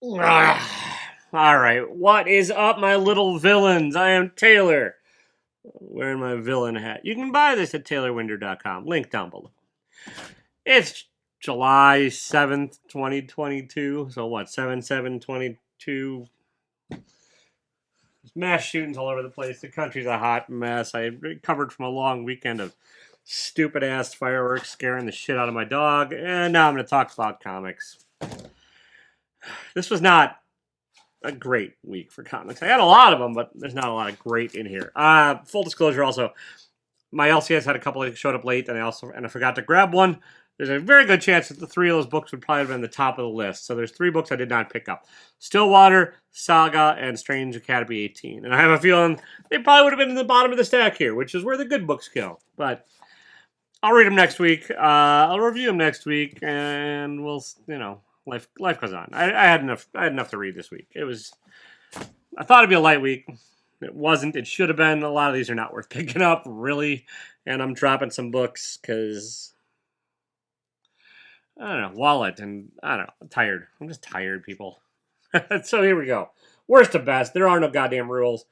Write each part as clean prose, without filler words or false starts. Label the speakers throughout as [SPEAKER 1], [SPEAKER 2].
[SPEAKER 1] Alright, what is up, my little villains? I am Taylor, wearing my villain hat. You can buy this at taylorwinder.com, link down below. It's July 7th, 2022, so what, 7/7/22? There's mass shootings all over the place. The country's a hot mess. I recovered from a long weekend of stupid-ass fireworks scaring the shit out of my dog, and now I'm going to talk about comics. This was not a great week for comics. I had a lot of them, but there's not a lot of great in here. Full disclosure, also, my LCS had a couple that showed up late, and I forgot to grab one. There's a very good chance that the three of those books would probably have been the top of the list. So there's three books I did not pick up: Stillwater, Saga, and Strange Academy 18. And I have a feeling they probably would have been in the bottom of the stack here, which is where the good books go. But I'll read them next week. I'll review them next week, and we'll, life goes on. I had enough to read this week. I thought it'd be a light week. It wasn't. It should have been. A lot of these are not worth picking up, really. And I'm dropping some books because, I don't know, wallet, and I don't know, I'm tired. I'm just tired, people. So here we go. Worst to best. There are no goddamn rules.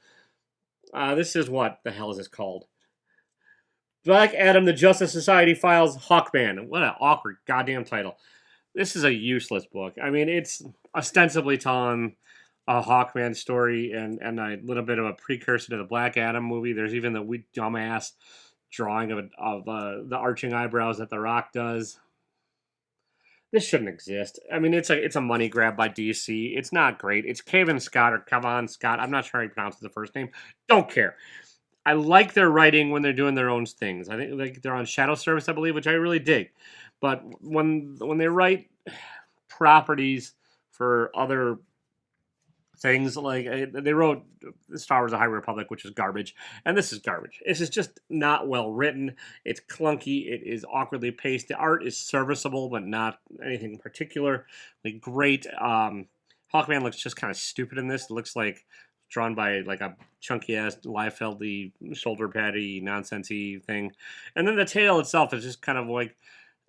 [SPEAKER 1] This is what the hell is this called? Black Adam, the Justice Society Files, Hawkman. What an awkward goddamn title. This is a useless book. I mean, it's ostensibly telling a Hawkman story and a little bit of a precursor to the Black Adam movie. There's even the weak dumbass drawing of the arching eyebrows that The Rock does. This shouldn't exist. I mean, it's a money grab by DC. It's not great. It's Kevin Scott or Kevin Scott. I'm not sure how you pronounce the first name. Don't care. I like their writing when they're doing their own things. I think they're on Shadow Service, I believe, which I really dig. But when they write properties for other things, like they wrote Star Wars: The High Republic, which is garbage, and this is garbage. This is just not well written. It's clunky. It is awkwardly paced. The art is serviceable, but not anything particularly great. Hawkman looks just kind of stupid in this. It looks like drawn by like a chunky ass Liefeld-y, shoulder patty nonsensey thing, and then the tale itself is just kind of like,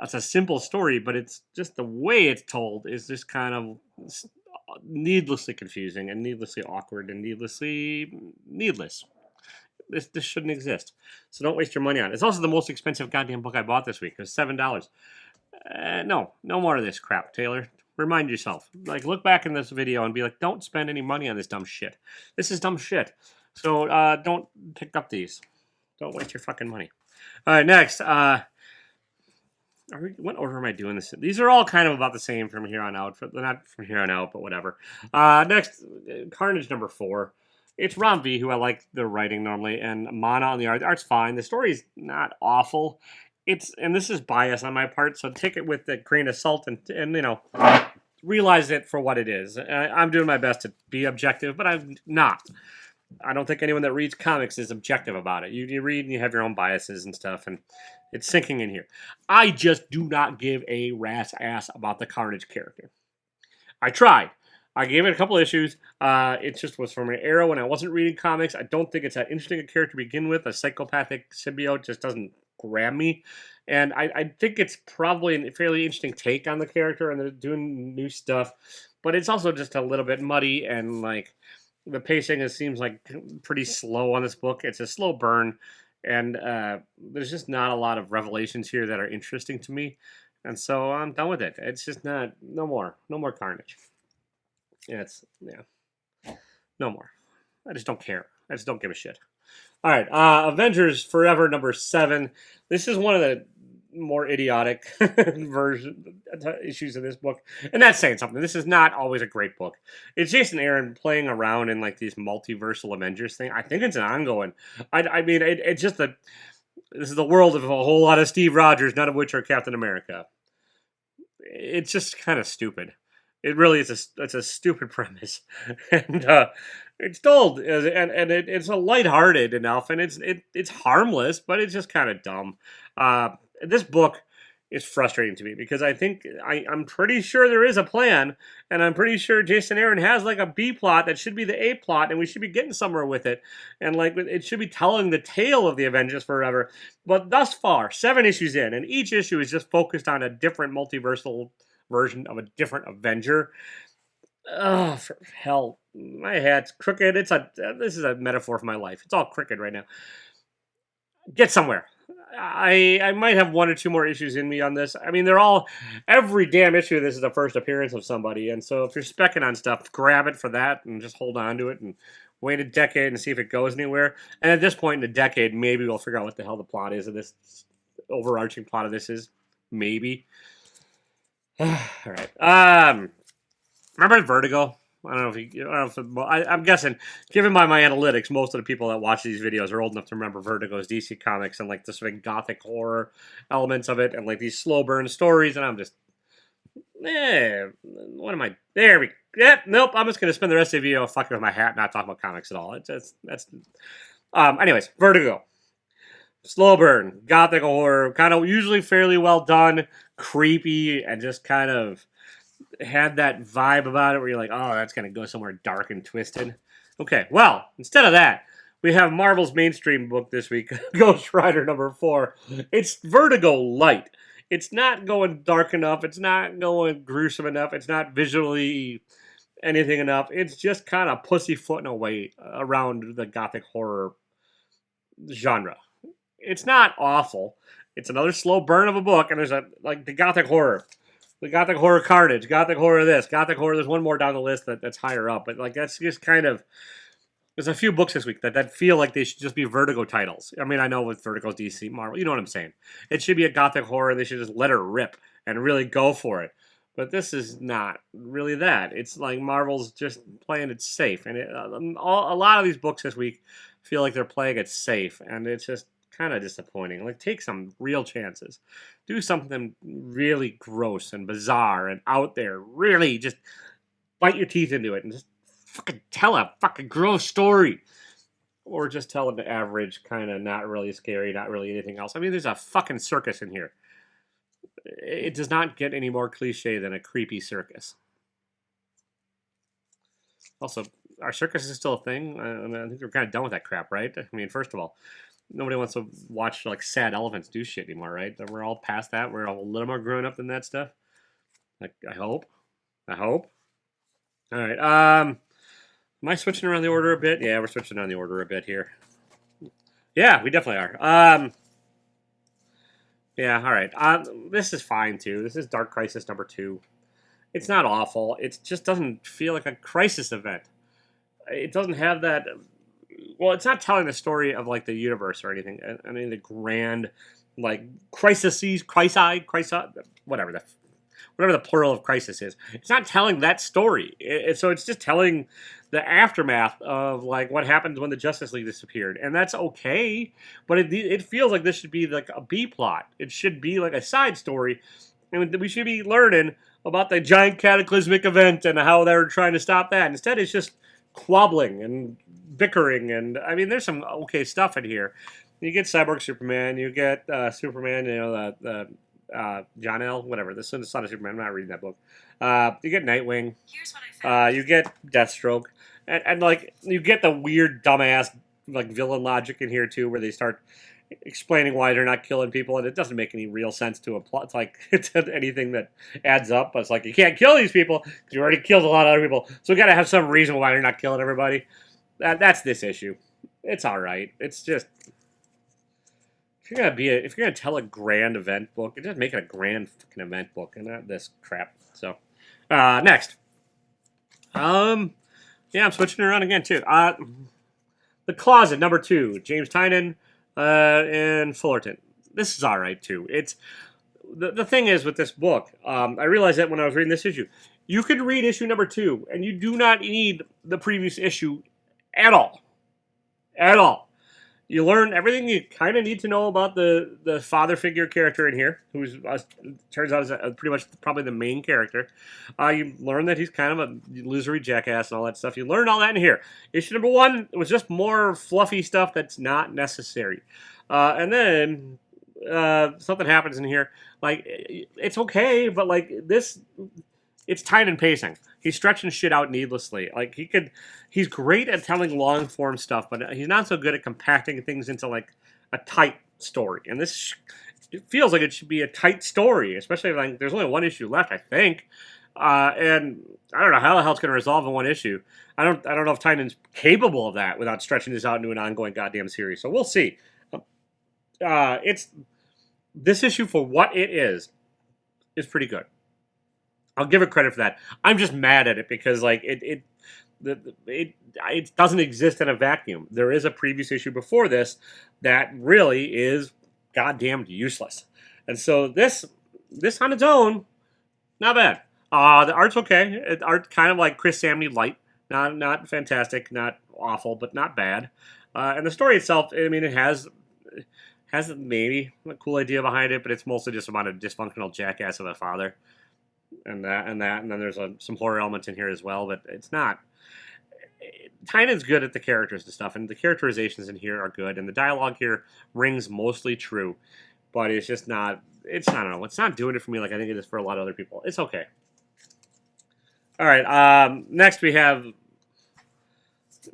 [SPEAKER 1] it's a simple story, but it's just the way it's told is just kind of needlessly confusing and needlessly awkward and needless. This shouldn't exist. So don't waste your money on it. It's also the most expensive goddamn book I bought this week. It was $7. No more of this crap, Taylor. Remind yourself. Like, look back in this video and be like, don't spend any money on this dumb shit. This is dumb shit. So don't pick up these. Don't waste your fucking money. All right, next. What order am I doing this in? These are all kind of about the same from here on out. Not from here on out, but whatever. Next, Carnage number 4. It's Ron V, who I like the writing normally, and Mana on the art. The art's fine. The story's not awful. And this is bias on my part, so take it with a grain of salt and realize it for what it is. I'm doing my best to be objective, but I'm not. I don't think anyone that reads comics is objective about it. You read and you have your own biases and stuff, and it's sinking in here. I just do not give a rat's ass about the Carnage character. I tried. I gave it a couple issues. It just was from an era when I wasn't reading comics. I don't think it's that interesting a character to begin with. A psychopathic symbiote just doesn't grab me. And I think it's probably a fairly interesting take on the character, and they're doing new stuff. But it's also just a little bit muddy, and like the pacing seems like pretty slow on this book. It's a slow burn. And there's just not a lot of revelations here that are interesting to me. And so I'm done with it. It's just no more Carnage. No more. I just don't care. I just don't give a shit. All right, Avengers Forever number 7. This is one of the more idiotic issues of this book, and that's saying something. This is not always a great book. It's Jason Aaron playing around in like these multiversal Avengers thing. I think it's an ongoing. I mean, it's just this is the world of a whole lot of Steve Rogers, none of which are Captain America. It's just kind of stupid. It really is. It's a stupid premise, and it's told, and it's a lighthearted enough, and it's harmless, but it's just kind of dumb. This book is frustrating to me because I think I'm pretty sure there is a plan, and I'm pretty sure Jason Aaron has like a B plot that should be the A plot, and we should be getting somewhere with it, and like it should be telling the tale of the Avengers Forever. But thus far, 7 issues in, and each issue is just focused on a different multiversal version of a different Avenger. For hell, my hat's crooked. This is a metaphor for my life. It's all crooked right now. Get somewhere. I might have one or two more issues in me on this. I mean, every damn issue of this is the first appearance of somebody, and so if you're specking on stuff, grab it for that and just hold on to it and wait a decade and see if it goes anywhere. And at this point in a decade, maybe we'll figure out what the hell the plot is of this overarching plot of this is. Maybe. All right. Remember Vertigo? I don't know if you. I don't know if I'm guessing, given by my analytics, most of the people that watch these videos are old enough to remember Vertigo's DC Comics and like the sort of gothic horror elements of it, and like these slow burn stories. And I'm just, what am I? There we. Yep. Nope. I'm just gonna spend the rest of the video fucking with my hat, not talking about comics at all. That's. Anyways, Vertigo. Slow burn, gothic horror, kind of usually fairly well done, creepy, and just kind of had that vibe about it where you're like, oh, that's going to go somewhere dark and twisted. Okay, well, instead of that, we have Marvel's mainstream book this week, Ghost Rider #4. It's Vertigo light. It's not going dark enough. It's not going gruesome enough. It's not visually anything enough. It's just kind of pussyfooting away around the gothic horror genre. It's not awful. It's another slow burn of a book, and there's the gothic horror. The gothic horror Carnage, gothic horror this, gothic horror. There's one more down the list that's higher up, but like that's just kind of. There's a few books this week that feel like they should just be Vertigo titles. I mean, I know with Vertigo's DC, Marvel, you know what I'm saying. It should be a gothic horror. They should just let her rip and really go for it. But this is not really that. It's like Marvel's just playing it safe, and a lot of these books this week feel like they're playing it safe, and it's just kind of disappointing. Like, take some real chances. Do something really gross and bizarre and out there. Really just bite your teeth into it and just fucking tell a fucking gross story. Or just tell an average, kind of not really scary, not really anything else. I mean, there's a fucking circus in here. It does not get any more cliche than a creepy circus. Also, our circus is still a thing. I think we're kind of done with that crap, right? I mean, first of all, nobody wants to watch like sad elephants do shit anymore, right? We're all past that. We're all a little more grown up than that stuff. Like, I hope. All right. Am I switching around the order a bit? Yeah, we're switching around the order a bit here. Yeah, we definitely are. Yeah, all right. This is fine too. This is Dark Crisis #2. It's not awful. It just doesn't feel like a crisis event. It doesn't have that. Well, it's not telling the story of like the universe or anything. I mean, the grand, like crises, whatever the plural of crisis is. It's not telling that story. So it's just telling the aftermath of like what happened when the Justice League disappeared, and that's okay. But it feels like this should be like a B plot. It should be like a side story, and we should be learning about the giant cataclysmic event and how they were trying to stop that. Instead, it's just squabbling and bickering, and I mean, there's some okay stuff in here. You get Cyborg Superman, you get Superman, you know, the John L. whatever. This is not a Superman. I'm not reading that book. You get Nightwing. You get Deathstroke, and like you get the weird dumbass like villain logic in here too, where they start explaining why they're not killing people, and it doesn't make any real sense to a plot. It's like to anything that adds up. But it's like you can't kill these people because you already killed a lot of other people, so we got to have some reason why they're not killing everybody. That's this issue. It's all right. It's just if you're gonna tell a grand event book, just make it a grand fucking event book and not this crap. So next, yeah, I'm switching around again too. The Closet #2, James Tynion and Fullerton. This is all right too. It's the thing is with this book. I realized that when I was reading this issue, you could read issue #2 and you do not need the previous issue at all. At all. You learn everything you kind of need to know about the father figure character in here, who's turns out is pretty much probably the main character. You learn that he's kind of a losery jackass and all that stuff. You learn all that in here. Issue #1 was just more fluffy stuff that's not necessary. And then something happens in here. Like, it's okay, but like this, it's time and pacing. He's stretching shit out needlessly. Like he's great at telling long form stuff, but he's not so good at compacting things into like a tight story. And this it feels like it should be a tight story, especially like there's only one issue left, I think. And I don't know how the hell it's going to resolve in one issue. I don't know if Tynan's capable of that without stretching this out into an ongoing goddamn series. So we'll see. It's this issue for what it is pretty good. I'll give it credit for that. I'm just mad at it because like it doesn't exist in a vacuum. There is a previous issue before this that really is goddamn useless, and so this on its own, not bad. The art's okay. Art kind of like Chris Samney light, not fantastic, not awful, but not bad. And the story itself, I mean, it has maybe a cool idea behind it, but it's mostly just about a dysfunctional jackass of a father, and then there's some horror elements in here as well, but it's not. Tynan's good at the characters and stuff, and the characterizations in here are good, and the dialogue here rings mostly true, but it's just not. I don't know. It's not doing it for me like I think it is for a lot of other people. It's okay. All right. Next we have.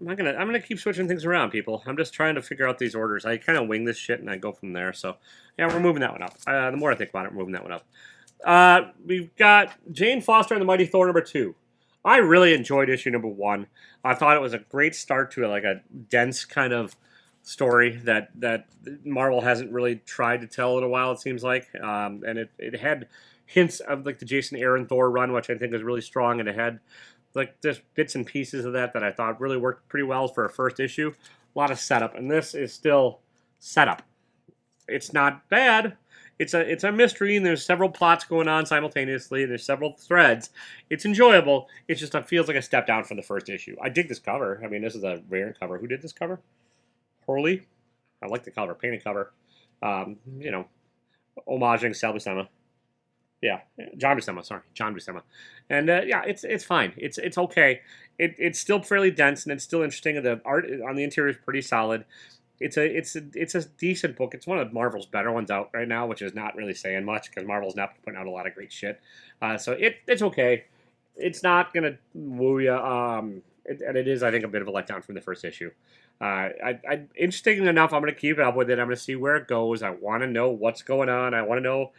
[SPEAKER 1] I'm gonna keep switching things around, people. I'm just trying to figure out these orders. I kind of wing this shit and I go from there. So yeah, we're moving that one up. The more I think about it, we're moving that one up. We've got Jane Foster and the Mighty Thor #2. I really enjoyed issue #1. I thought it was a great start to like a dense kind of story that Marvel hasn't really tried to tell in a while. It seems like, and it had hints of like the Jason Aaron Thor run, which I think is really strong, and it had like just bits and pieces of that I thought really worked pretty well for a first issue. A lot of setup, and this is still setup. It's not bad. It's a mystery, and there's several plots going on simultaneously. There's several threads. It's enjoyable. It just feels like a step down from the first issue. I dig this cover. I mean, this is a variant cover. Who did this cover? Hurley. I like the cover. Painted cover. You know, homaging Sal Buscema. Yeah, John Buscema, sorry, John Buscema, and yeah, it's fine. It's okay. It's still fairly dense and it's still interesting. The art on the interior is pretty solid. It's a decent book. It's one of Marvel's better ones out right now, which is not really saying much because Marvel's not putting out a lot of great shit. So it's okay. It's not gonna woo you. And it is, I think, a bit of a letdown from the first issue. Interesting enough, I'm gonna keep up with it. I'm gonna see where it goes. I want to know what's going on. I want to know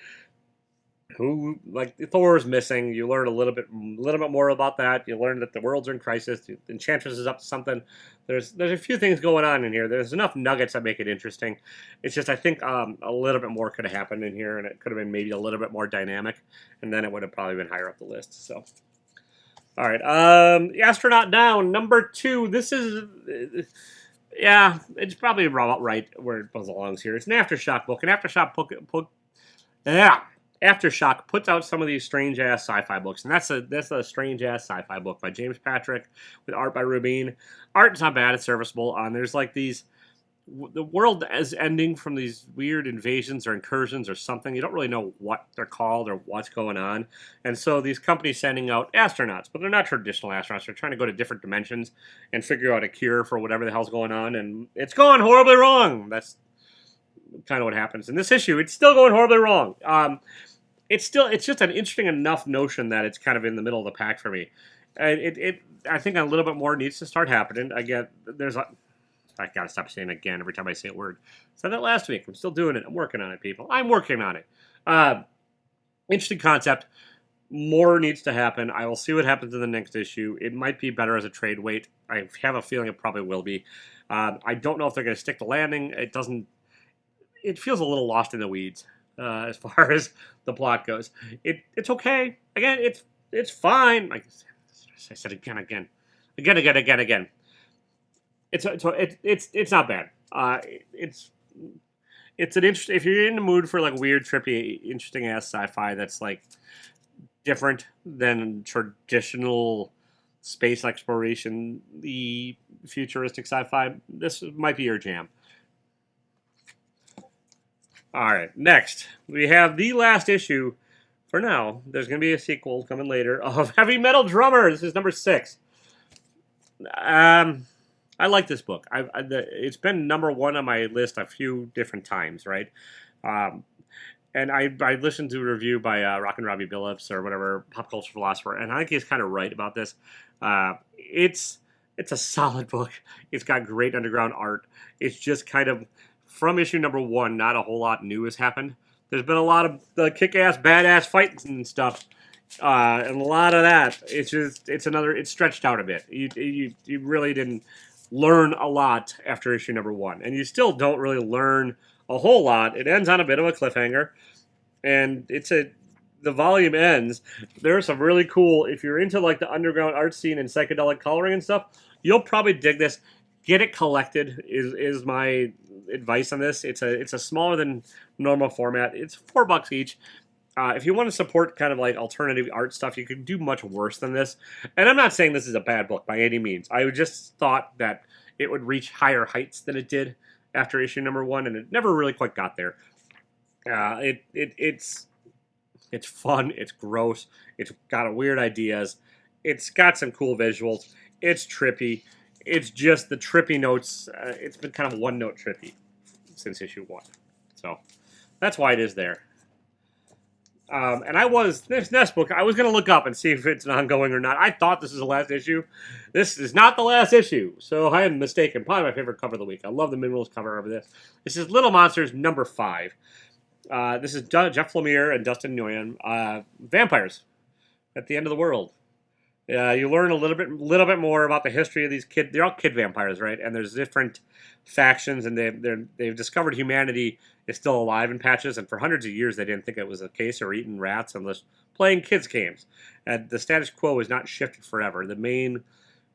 [SPEAKER 1] who, like, Thor is missing. You learn a little bit more about that. You learn that the worlds are in crisis. The Enchantress is up to something. There's a few things going on in here. There's enough nuggets that make it interesting. It's just I think a little bit more could have happened in here, and it could have been maybe a little bit more dynamic, and then it would have probably been higher up the list. So, all right, Astronaut Down #2. This is. Yeah, it's probably about right where it belongs here. It's an Aftershock book. An Aftershock book. Yeah. Aftershock puts out some of these strange-ass sci-fi books, and that's a strange-ass sci-fi book by James Patrick with art by Rubin. Art's not bad, it's serviceable. There's like the world is ending from these weird invasions or incursions or something. You don't really know what they're called or what's going on. And so these companies sending out astronauts, but they're not traditional astronauts. They're trying to go to different dimensions and figure out a cure for whatever the hell's going on, and it's going horribly wrong. That's kind of what happens in this issue. It's still going horribly wrong. It's just an interesting enough notion that it's kind of in the middle of the pack for me. I think a little bit more needs to start happening. Again, I gotta stop saying again every time I say a word. I said that last week. I'm still doing it. I'm working on it, people. I'm working on it. Interesting concept. More needs to happen. I will see what happens in the next issue. It might be better as a trade weight. I have a feeling it probably will be. I don't know if they're going to stick the landing. It feels a little lost in the weeds as far as the plot goes. It's okay. Again, it's fine. Like I said again. It's not bad. It's an interesting. If you're in the mood for like weird, trippy, interesting ass sci-fi that's like different than traditional space exploration, the futuristic sci-fi, this might be your jam. All right, next we have the last issue for now. There's going to be a sequel coming later of Heavy Metal Drummer. This is #6. I like this book. It's been #1 on my list a few different times, right? And I listened to a review by Rockin' Robbie Billups or whatever, pop culture philosopher, and I think he's kind of right about this. It's a solid book. It's got great underground art. It's just kind of, from issue #1, not a whole lot new has happened. There's been a lot of the kick-ass, badass fights and stuff And a lot of that, it's stretched out a bit. You really didn't learn a lot after issue number 1, and you still don't really learn a whole lot. It ends on a bit of a cliffhanger, and the volume ends. There's some really cool, if you're into like the underground art scene and psychedelic coloring and stuff, you'll probably dig this. Get it collected is my advice on this. It's a smaller than normal format. It's $4 each. If you want to support kind of like alternative art stuff, you could do much worse than this. And I'm not saying this is a bad book by any means. I just thought that it would reach higher heights than it did after issue number 1, and it never really quite got there. It's fun. It's gross. It's got weird ideas. It's got some cool visuals. It's trippy. It's just the trippy notes. It's been kind of one-note trippy since issue 1. So that's why it is there. And this next book, I was going to look up and see if it's an ongoing or not. I thought this was the last issue. This is not the last issue, so I am mistaken. Probably my favorite cover of the week. I love the Minerals cover over this. This is Little Monsters number 5. This is Jeff Lemire and Dustin Nguyen. Vampires at the end of the world. You learn a little bit more about the history of these kids. They're all kid vampires, right? And there's different factions, and they've discovered humanity is still alive in patches. And for hundreds of years, they didn't think it was the case, or eating rats unless playing kids games. And the status quo is not shifted forever. The main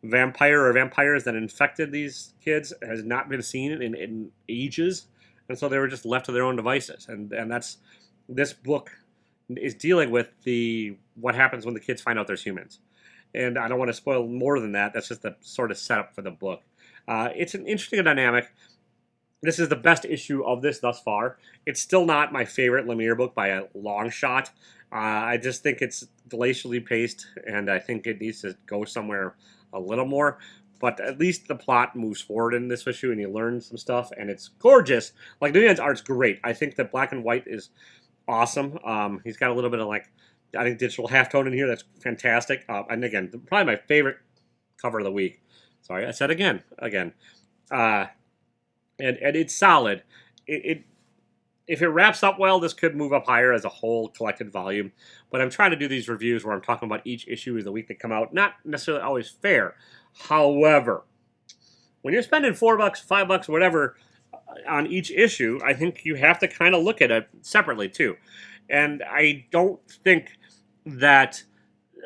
[SPEAKER 1] vampire or vampires that infected these kids has not been seen in ages, and so they were just left to their own devices. And that's this book is dealing with what happens when the kids find out there's humans. And I don't want to spoil more than that. That's just the sort of setup for the book. It's an interesting dynamic. This is the best issue of this thus far. It's still not my favorite Lemire book by a long shot. I just think it's glacially paced, and I think it needs to go somewhere a little more. But at least the plot moves forward in this issue, and you learn some stuff, and it's gorgeous. Like, Nguyen's art's great. I think that black and white is awesome. He's got a little bit of, like, I think digital halftone in here. That's fantastic. And again, probably my favorite cover of the week. Sorry, I said again. And it's solid. If it wraps up well, this could move up higher as a whole collected volume. But I'm trying to do these reviews where I'm talking about each issue of the week that come out. Not necessarily always fair. However, when you're spending $4, $5, whatever on each issue, I think you have to kind of look at it separately too. And I don't think that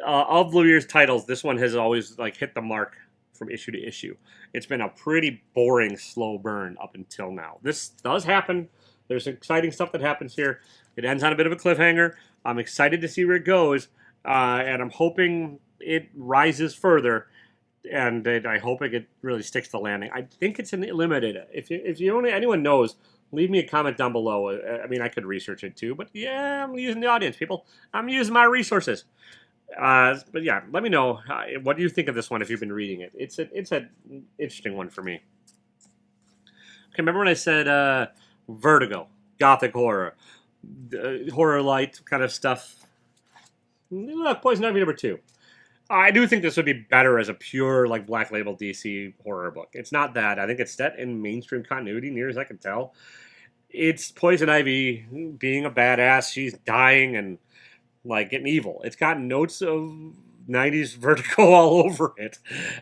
[SPEAKER 1] of Lemire's titles, this one has always like hit the mark from issue to issue. It's been a pretty boring, slow burn up until now. This does happen. There's exciting stuff that happens here. It ends on a bit of a cliffhanger. I'm excited to see where it goes, and I'm hoping it rises further. And I hope it really sticks to landing. I think it's limited. If anyone knows, leave me a comment down below. I mean, I could research it too, but yeah, I'm using the audience, people. I'm using my resources. But yeah, let me know what do you think of this one if you've been reading it. It's an interesting one for me. Okay, remember when I said Vertigo, gothic horror, horror light kind of stuff? Look, Poison Ivy number 2. I do think this would be better as a pure, like, Black Label DC horror book. It's not that. I think it's set in mainstream continuity, near as I can tell. It's Poison Ivy being a badass. She's dying and, like, getting evil. It's got notes of 90s Vertigo all over it.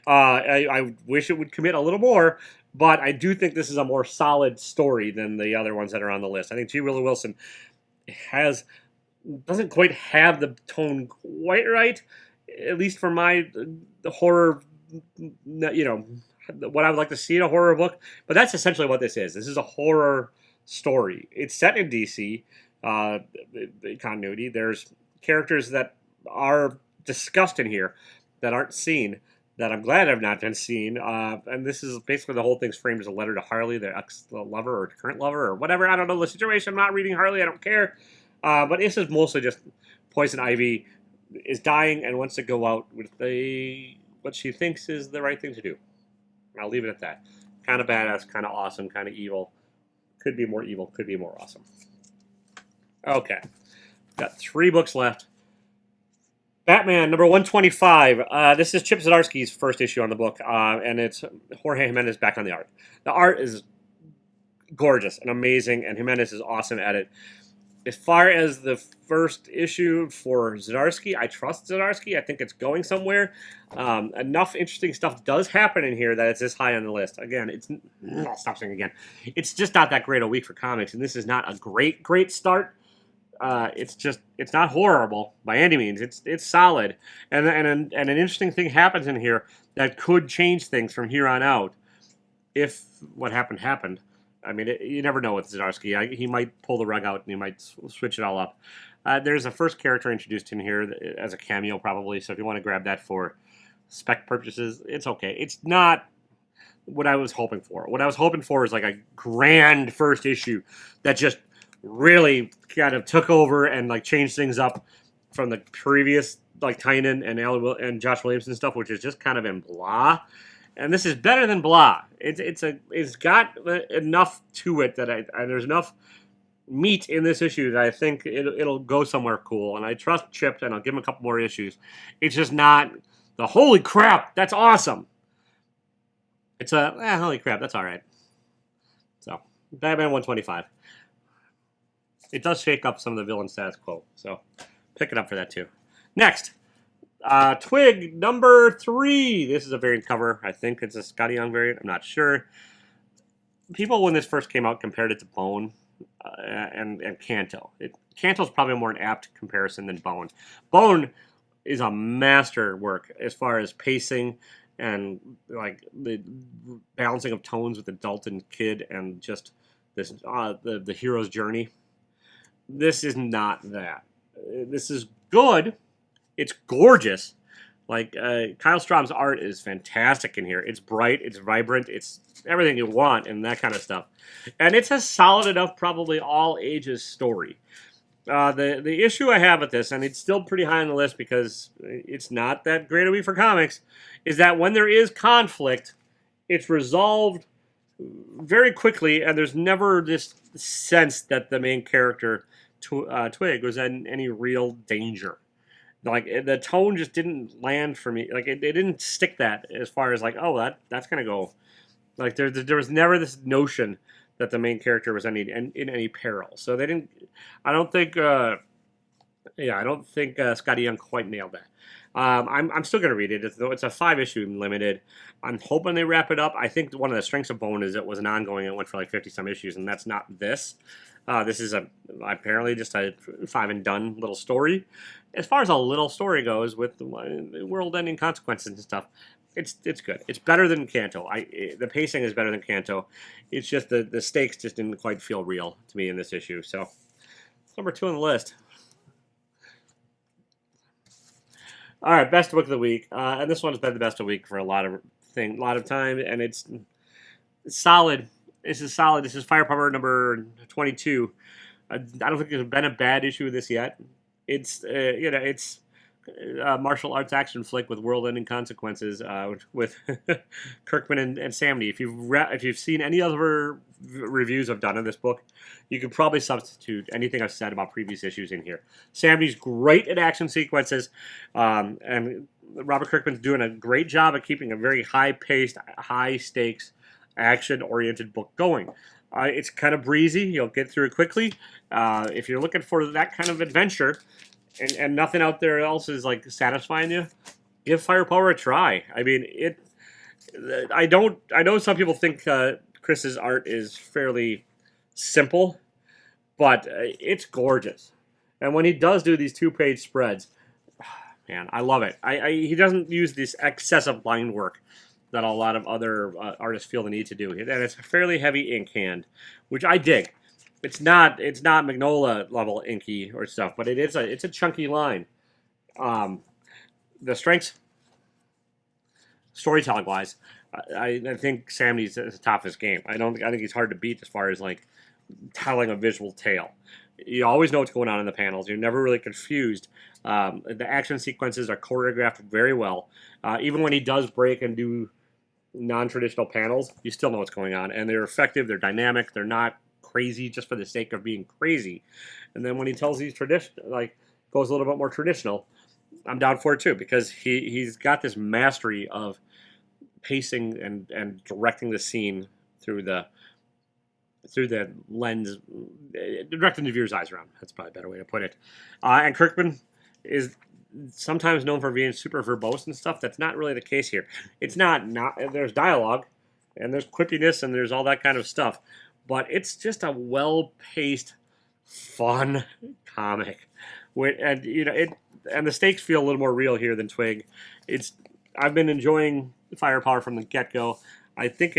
[SPEAKER 1] I wish it would commit a little more, but I do think this is a more solid story than the other ones that are on the list. I think G. Willow Wilson doesn't quite have the tone quite right, at least for the horror, what I would like to see in a horror book. But that's essentially what this is. This is a horror story. It's set in DC the continuity. There's characters that are discussed in here that aren't seen, that I'm glad have not been seen. And this is basically the whole thing's framed as a letter to Harley, the ex-lover or current lover or whatever. I don't know the situation. I'm not reading Harley. I don't care. But this is mostly just Poison Ivy is dying and wants to go out with what she thinks is the right thing to do. I'll leave it at that. Kind of badass, kind of awesome, kind of evil. Could be more evil, could be more awesome. Okay. Got 3 books left. Batman, number 125. This is Chip Zdarsky's first issue on the book, and it's Jorge Jimenez back on the art. The art is gorgeous and amazing, and Jimenez is awesome at it. As far as the first issue for Zdarsky, I trust Zdarsky. I think it's going somewhere. Enough interesting stuff does happen in here that it's this high on the list. Again, I'll stop saying again. It's just not that great a week for comics, and this is not a great start. It's not horrible by any means. It's solid, and an interesting thing happens in here that could change things from here on out. If what happened. I mean, you never know with Zdarsky. He might pull the rug out and he might switch it all up. There's a first character introduced in here as a cameo, probably. So if you want to grab that for spec purposes, it's okay. It's not what I was hoping for. What I was hoping for is like a grand first issue that just really kind of took over and like changed things up from the previous like Tynan and Josh Williamson stuff, which is just kind of in blah. And this is better than blah. It's got enough to it that there's enough meat in this issue that I think it'll go somewhere cool. And I trust Chip, and I'll give him a couple more issues. It's just not the holy crap. That's awesome. It's holy crap. That's all right. So Batman 125. It does shake up some of the villain status quo. So pick it up for that too. Next. Twig number 3. This is a variant cover. I think it's a Scotty Young variant. I'm not sure. People, when this first came out, compared it to Bone and Kanto. Kanto's probably more an apt comparison than Bone. Bone is a masterwork as far as pacing and like the balancing of tones with adult and kid and just this the hero's journey. This is not that. This is good. It's gorgeous. Like, Kyle Strom's art is fantastic in here. It's bright, it's vibrant, it's everything you want and that kind of stuff. And it's a solid enough, probably all ages story. The issue I have with this, and it's still pretty high on the list because it's not that great a week for comics, is that when there is conflict, it's resolved very quickly, and there's never this sense that the main character, Twig, was in any real danger. Like, the tone just didn't land for me. Like, it didn't stick that as far as, like, oh, that's going to go. Like, there was never this notion that the main character was in any peril. So they didn't, I don't think Scotty Young quite nailed that. I'm still going to read it. It's a 5-issue limited. I'm hoping they wrap it up. I think one of the strengths of Bone is it was an ongoing. It went for like 50-some issues, and that's not this. This is apparently just a 5-and-done little story. As far as a little story goes, with the world-ending consequences and stuff, it's good. It's better than Kanto. The pacing is better than Kanto. It's just the stakes just didn't quite feel real to me in this issue. So, it's number 2 on the list. All right, best book of the week, and this one has been the best of the week for a lot of time, and it's solid. This is solid. This is Firepower number 22. I don't think there's been a bad issue of this yet. It's it's martial arts action flick with world-ending consequences with Kirkman and Samney. If you've seen any other reviews I've done of this book, you could probably substitute anything I've said about previous issues in here. Samney's great at action sequences, and Robert Kirkman's doing a great job of keeping a very high-paced, high-stakes, action-oriented book going. It's kind of breezy. You'll get through it quickly. If you're looking for that kind of adventure and nothing out there else is like satisfying you, give Firepower a try. I mean, I know some people think Chris's art is fairly simple, but it's gorgeous. And when he does do these 2-page spreads, man, I love it. He doesn't use this excessive line work that a lot of other artists feel the need to do. And it's fairly heavy ink hand, which I dig. It's not Magnolia level inky or stuff, but it's a chunky line. The strengths, storytelling wise, I think Samney's at the top of his game. I think he's hard to beat as far as like telling a visual tale. You always know what's going on in the panels. You're never really confused. The action sequences are choreographed very well. Even when he does break and do non-traditional panels, you still know what's going on, and they're effective. They're dynamic. They're not crazy just for the sake of being crazy. And then when he tells these goes a little bit more traditional, I'm down for it too, because he's got this mastery of pacing and directing the scene through the through the lens, directing the viewer's eyes around. That's probably a better way to put it. And Kirkman is sometimes known for being super verbose and stuff. That's not really the case here. It's not there's dialogue, and there's quippiness, and there's all that kind of stuff. But it's just a well-paced, fun comic. And and the stakes feel a little more real here than Twig. I've been enjoying Firepower from the get-go. I think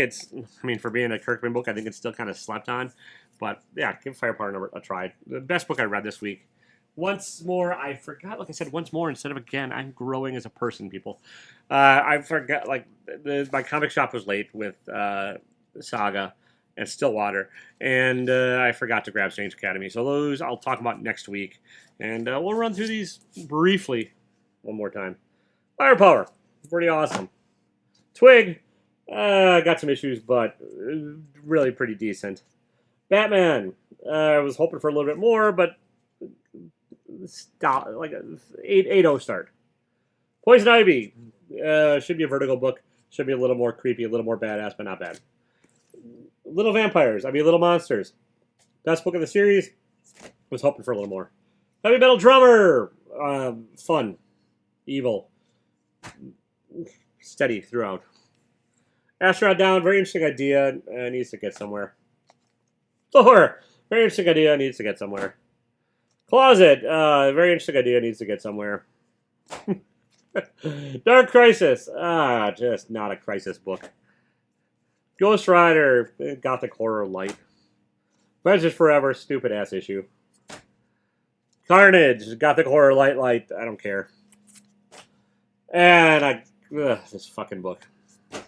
[SPEAKER 1] for being a Kirkman book, I think it's still kind of slept on. But yeah, give Firepower a try. The best book I read this week. Once more, I forgot, like I said, once more instead of again. I'm growing as a person, people. I forgot, my comic shop was late with Saga and Stillwater, and I forgot to grab Strange Academy. So those I'll talk about next week. And we'll run through these briefly one more time. Firepower, pretty awesome. Twig, got some issues, but really pretty decent. Batman, I was hoping for a little bit more, but stop, like a 8.0 start. Poison Ivy, should be a Vertigo book. Should be a little more creepy, a little more badass, but not bad. Little Vampires, Little Monsters. Best book of the series. Was hoping for a little more. Heavy Metal Drummer, fun, evil, steady throughout. Astronaut Down, very interesting idea. Needs to get somewhere. Thor, very interesting idea. Needs to get somewhere. Closet, very interesting idea. Needs to get somewhere. Dark Crisis, just not a crisis book. Ghost Rider, gothic horror light. Avengers Forever, stupid ass issue. Carnage, gothic horror light. I don't care. And this fucking book.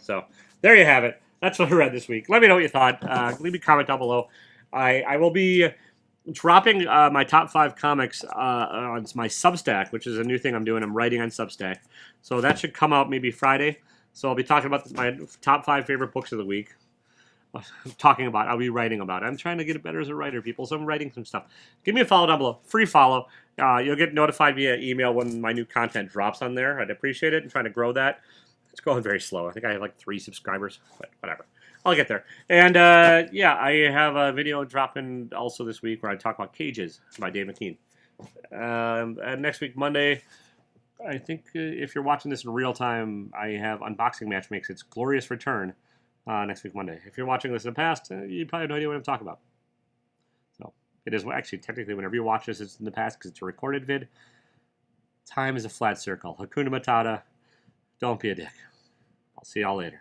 [SPEAKER 1] So there you have it. That's what I read this week. Let me know what you thought. Leave me a comment down below. I will be dropping my top 5 comics on my Substack, which is a new thing I'm doing. I'm writing on Substack. So that should come out maybe Friday. So I'll be talking about my top 5 favorite books of the week. I'll be writing about it. I'm trying to get better as a writer, people, so I'm writing some stuff. Give me a follow down below. Free follow. You'll get notified via email when my new content drops on there. I'd appreciate it. I'm trying to grow that. It's going very slow. I think I have like 3 subscribers, but whatever. I'll get there. And yeah, I have a video dropping also this week where I talk about Cages by Dave McKean. And next week, Monday, I think if you're watching this in real time, I have Unboxing Match makes its glorious return next week, Monday. If you're watching this in the past, you probably have no idea what I'm talking about. So it is actually technically whenever you watch this, it's in the past because it's a recorded vid. Time is a flat circle. Hakuna Matata. Don't be a dick. I'll see y'all later.